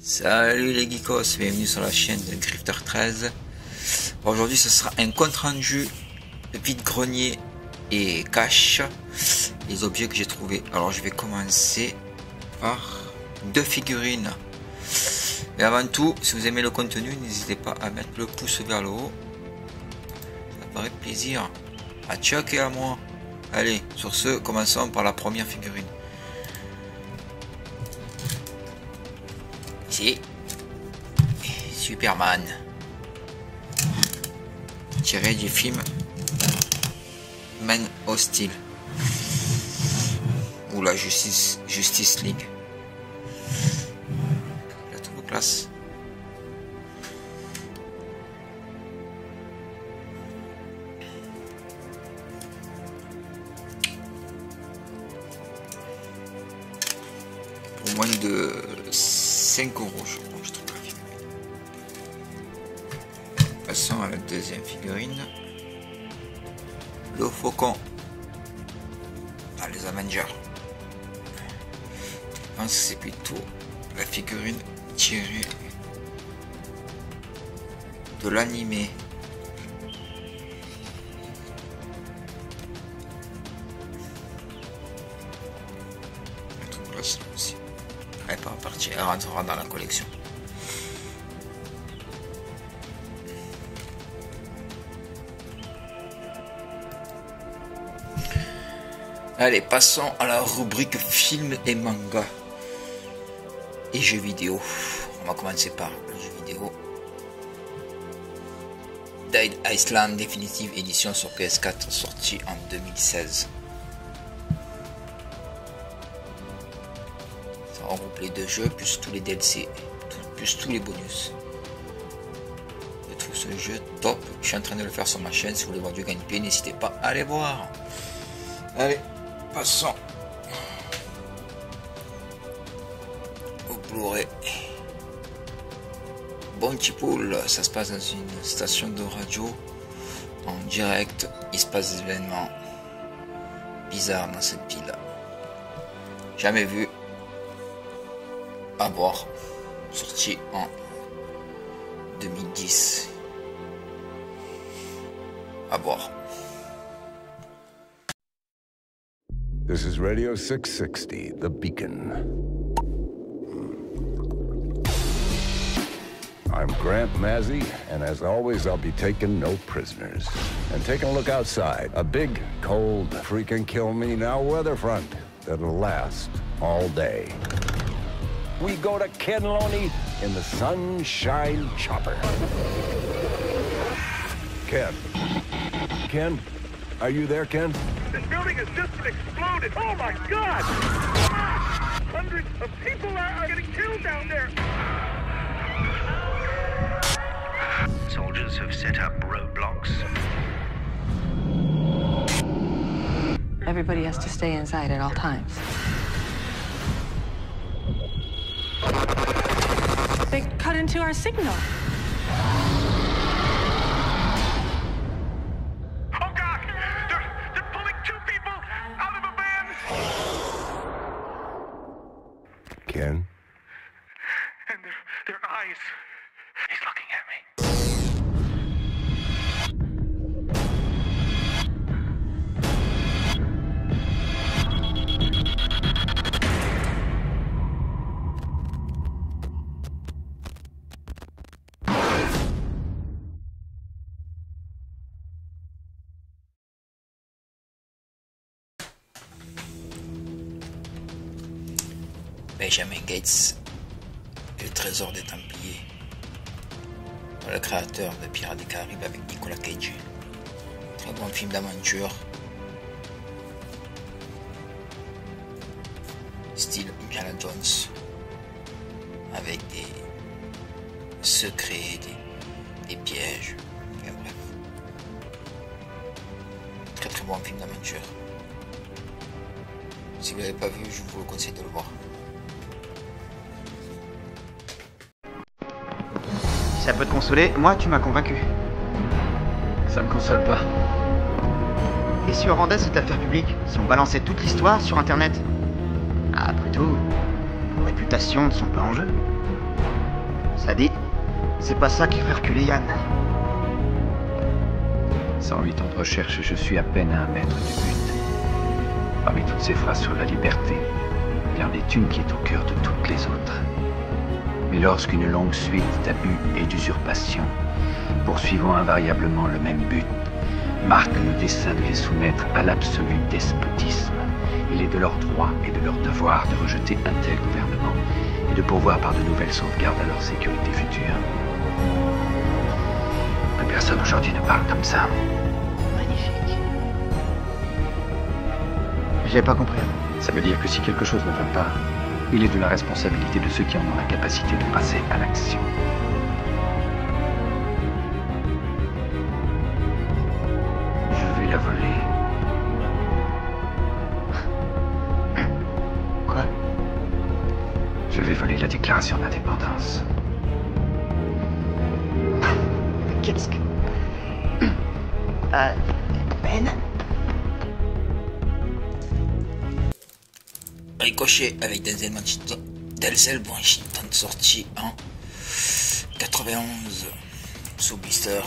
Salut les geekos, bienvenue sur la chaîne de Grifter 13. Aujourd'hui ce sera un compte rendu de vide-grenier et cache les objets que j'ai trouvés. Alors je vais commencer par deux figurines. Mais avant tout, si vous aimez le contenu, n'hésitez pas à mettre le pouce vers le haut. Ça ferait plaisir à Chuck et à moi. Allez, sur ce, commençons par la première figurine. C'est Superman, tiré du film Man of Steel ou la Justice League. La trouve classe. Pour moins de 5 €, je crois, je trouve la figurine. Passons à la deuxième figurine. Le Faucon. Ah, les Avengers. Je pense que c'est plutôt la figurine tirée de l'animé. Je trouve là aussi. Elle est pas partie, elle rentrera dans la collection. Allez, passons à la rubrique film et manga et jeux vidéo. On va commencer par le jeu vidéo. Dead Island Definitive Edition sur PS4 sorti en 2016. Ça regroupe les deux jeux plus tous les DLC, plus tous les bonus. Je trouve ce jeu top. Je suis en train de le faire sur ma chaîne. Si vous voulez voir du gameplay, n'hésitez pas à aller voir. Allez, passons au Blu-ray. Bounty Pool, ça se passe dans une station de radio en direct. Il se passe des événements bizarres dans cette ville. Jamais vu. À voir. Sorti en 2010. À voir. This is Radio 660, The Beacon. I'm Grant Mazzy, and as always, I'll be taking no prisoners. And taking a look outside, a big, cold, freaking kill me now weather front that'll last all day. We go to Ken Loney in the Sunshine Chopper. Ken? Ken? Are you there, Ken? This building has just exploded. Oh my God! Hundreds of people are getting killed down there. Soldiers have set up roadblocks. Everybody has to stay inside at all times. They cut into our signal. Oh God! They're pulling two people out of a van. Ken? And their eyes. He's looking at me. Benjamin Gates et le trésor des Templiers. Le créateur de Pirates des Caraïbes avec Nicolas Cage. Très bon film d'aventure. Style Indiana Jones. Avec des secrets, des pièges. Et bref. Très bon film d'aventure. Si vous ne l'avez pas vu, je vous conseille de le voir. Ça peut te consoler, moi tu m'as convaincu. Ça me console pas. Et si on rendait cette affaire publique, si on balançait toute l'histoire sur internet? Après tout, nos réputations ne sont pas en jeu. Ça dit, c'est pas ça qui fait reculer Yann. 108 ans de recherche, je suis à peine à 1 mètre du but. Parmi toutes ces phrases sur la liberté, il y en est une qui est au cœur de toutes les autres. Mais lorsqu'une longue suite d'abus et d'usurpations, poursuivant invariablement le même but, marque le dessein de les soumettre à l'absolu despotisme, il est de leur droit et de leur devoir de rejeter un tel gouvernement et de pourvoir par de nouvelles sauvegardes à leur sécurité future. Plus personne aujourd'hui ne parle comme ça. Magnifique. J'ai pas compris. Ça veut dire que si quelque chose ne va pas, il est de la responsabilité de ceux qui en ont la capacité de passer à l'action. Je vais la voler. Quoi? Je vais voler la déclaration d'indépendance. Qu'est-ce que... Ben? Ricochet avec Denzel Washington, sorti en 91 sous blister.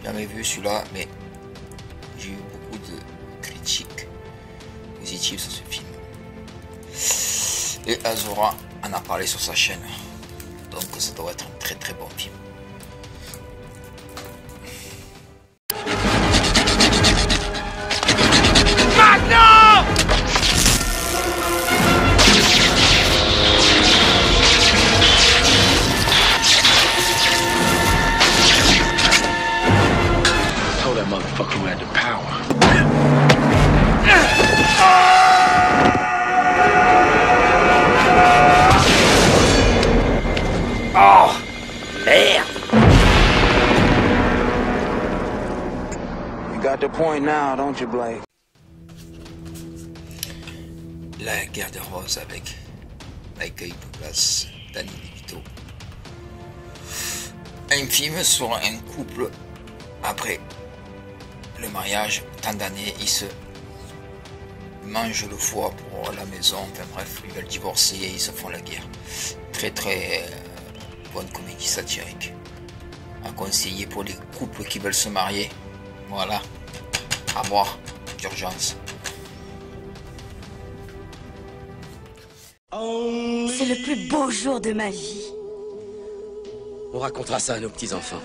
Jamais vu celui-là, mais j'ai eu beaucoup de critiques positives sur ce film. Et Azura en a parlé sur sa chaîne, donc ça doit être un très très bon film. Told that motherfucker who had the power. Oh merde! You got the point now, don't you, Blake? La guerre des roses avec Michael Douglas, Danny DeVito. Un film sur un couple après le mariage, tant d'années, ils se mangent le foie pour la maison, enfin bref, ils veulent divorcer et ils se font la guerre. Très très bonne comédie satirique à conseiller pour les couples qui veulent se marier. Voilà, à voir d'urgence. C'est le plus beau jour de ma vie. On racontera ça à nos petits-enfants.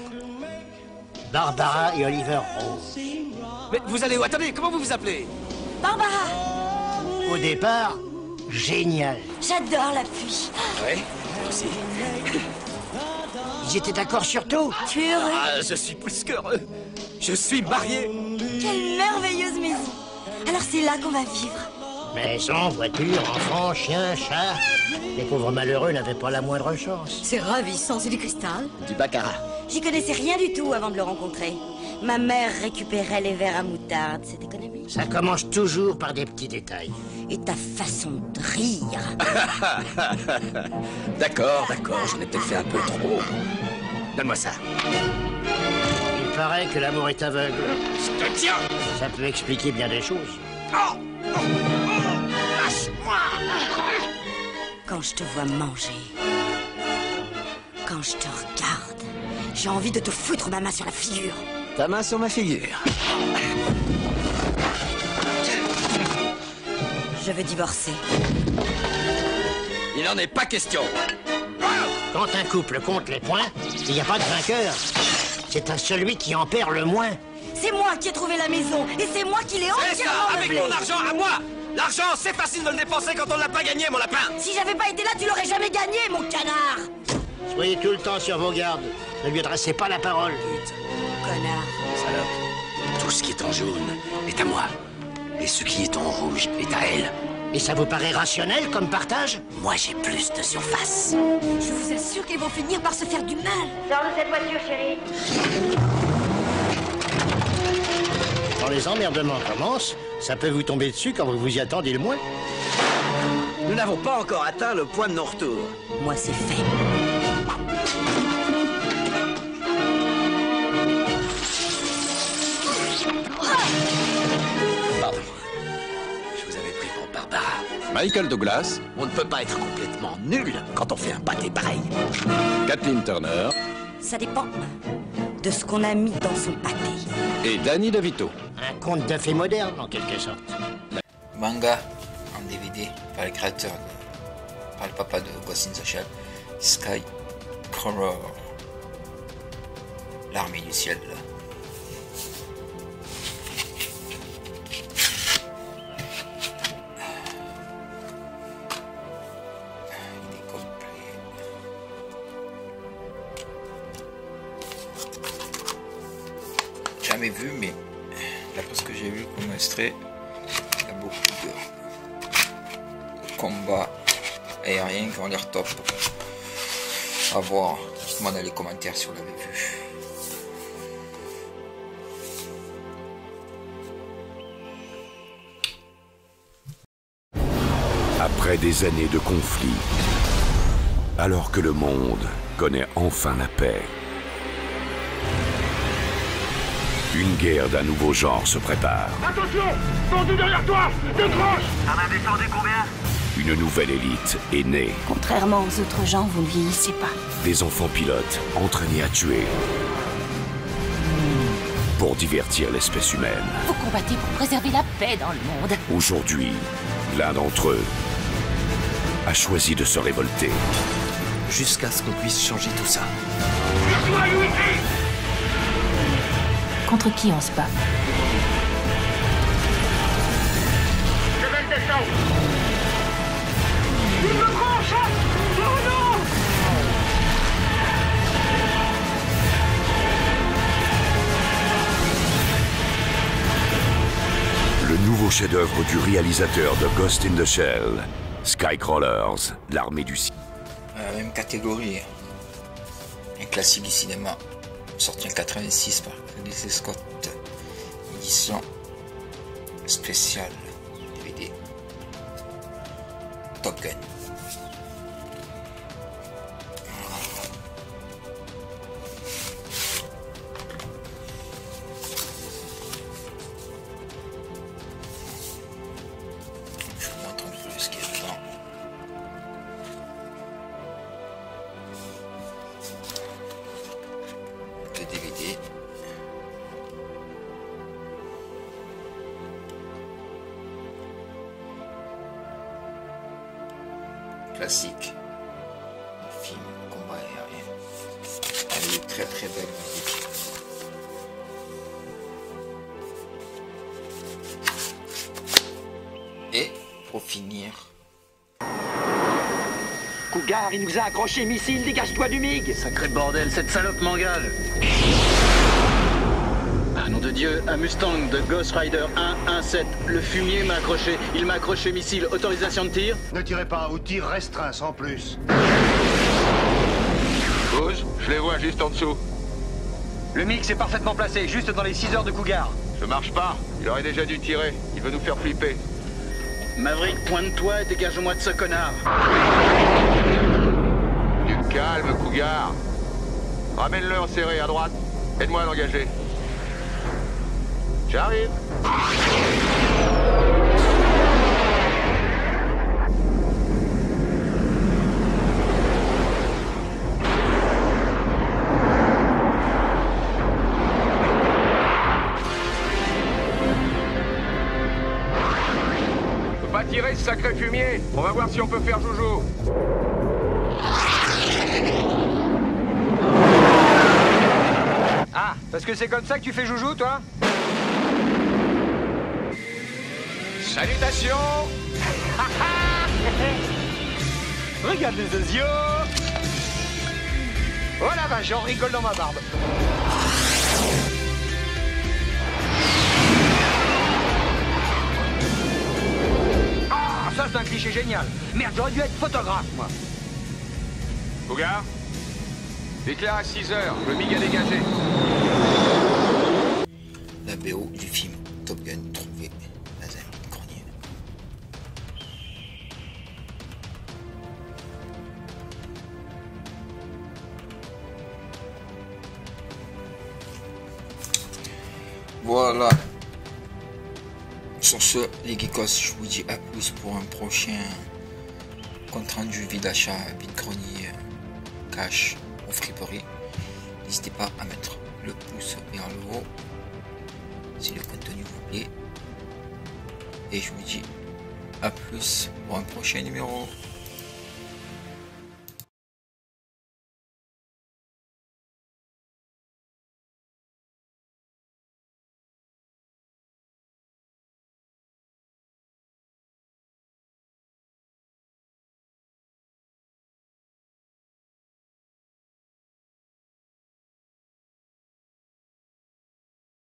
Barbara et Oliver Rose. Mais vous allez où? Attendez, comment vous vous appelez? Barbara! Au départ, génial. J'adore la pluie. Oui, moi aussi. Ils étaient d'accord sur tout. Tu es heureux? Ah, je suis plus qu'heureux. Je suis marié. Quelle merveilleuse maison. Alors c'est là qu'on va vivre. Maison, voiture, enfants, chiens, chats. Les pauvres malheureux n'avaient pas la moindre chance. C'est ravissant, c'est du cristal. Du baccarat. J'y connaissais rien du tout avant de le rencontrer. Ma mère récupérait les verres à moutarde, c'est économique. Ça commence toujours par des petits détails. Et ta façon de rire. D'accord, j'en ai peut-être fait un peu trop. Donne-moi ça. Il paraît que l'amour est aveugle. Je te tiens. Ça peut expliquer bien des choses. Oh, lâche-moi. Quand je te vois manger, quand je te regarde, j'ai envie de te foutre ma main sur la figure. Ta main sur ma figure. Je veux divorcer. Il n'en est pas question. Quand un couple compte les points, il n'y a pas de vainqueur. C'est à celui qui en perd le moins. C'est moi qui ai trouvé la maison et c'est moi qui l'ai C'est ça, entièrement avec meublée. mon argent à moi. L'argent, c'est facile de le dépenser quand on ne l'a pas gagné, mon lapin. Si j'avais pas été là, tu l'aurais jamais gagné, mon canard. Soyez tout le temps sur vos gardes. Ne lui adressez pas la parole. Connard. Salope, tout ce qui est en jaune est à moi. Et ce qui est en rouge est à elle. Et ça vous paraît rationnel comme partage? Moi, j'ai plus de surface. Je vous assure qu'ils vont finir par se faire du mal. Sors de cette voiture, chérie. Quand les emmerdements commencent, ça peut vous tomber dessus quand vous vous y attendez le moins. Nous n'avons pas encore atteint le point de non-retour. Moi, c'est fait. Pardon. Je vous avais pris Michael Douglas. On ne peut pas être complètement nul quand on fait un pâté pareil. Kathleen Turner. Ça dépend de ce qu'on a mis dans son pâté. Et Danny DeVito. Un conte de fées moderne, en quelque sorte. Manga en DVD par le créateur, par le papa de Ghost in the Shell, Skycrawler, l'armée du ciel. Il est complet. Jamais vu, mais d'après ce que j'ai vu comme extrait, il y a beaucoup de combats aériens qui ont l'air top. À voir, dites-moi dans les commentaires si vous l'avez vu. Après des années de conflits, alors que le monde connaît enfin la paix, une guerre d'un nouveau genre se prépare. Attention! Bandit derrière toi! Décroche! T'en as descendu combien? Une nouvelle élite est née. Contrairement aux autres gens, vous ne vieillissez pas. Des enfants pilotes entraînés à tuer pour divertir l'espèce humaine. Vous combattez pour préserver la paix dans le monde. Aujourd'hui, l'un d'entre eux a choisi de se révolter. Jusqu'à ce qu'on puisse changer tout ça. Contre qui on se bat? Je vais le descendre! Il me prend, chat! Oh non! Le nouveau chef-d'œuvre du réalisateur de Ghost in the Shell, Skycrawlers, l'armée du ciel. Même catégorie. Un classique du cinéma, sorti en 86 par Ridley Scott, édition spéciale DVD. Top Gun. Je vous montre un peu ce qu'il y a dedans. Le DVD. Classique. Le film combat aérien. Avec une très très belle musique. Et pour finir, Cougar, il nous a accroché missile, dégage-toi du MiG! Sacré bordel, cette salope m'engage. Ah, nom de Dieu, un Mustang de Ghost Rider 117. Le fumier m'a accroché. Il m'a accroché missile. Autorisation de tir? Ne tirez pas, ou tir restreint, sans plus. Bouge, je les vois juste en dessous. Le MiG s'est parfaitement placé, juste dans les 6 heures de Cougar. Ça marche pas, il aurait déjà dû tirer. Il veut nous faire flipper. Maverick, pointe-toi et dégage-moi de ce connard. Du calme, Cougar. Ramène-le en serré à droite. Aide-moi à l'engager. J'arrive. On peut pas tirer ce sacré fumier. On va voir si on peut faire joujou. Ah, parce que c'est comme ça que tu fais joujou, toi? Salutations. Regarde les yeux. Oh la vache, j'en rigole dans ma barbe. Ah, ça c'est un cliché génial. Merde, j'aurais dû être photographe, moi. Cougar, déclare à 6 heures, le MiG a dégagé. la BO du film Top Gun trouvé dans un grenier. Voilà. Sur ce, les geekos, je vous dis à plus pour un prochain compte rendu vide achat, vide grenier, cash ou friperie. N'hésitez pas à mettre le pouce vers le haut si le contenu vous plaît. Et je vous dis à plus pour un prochain numéro.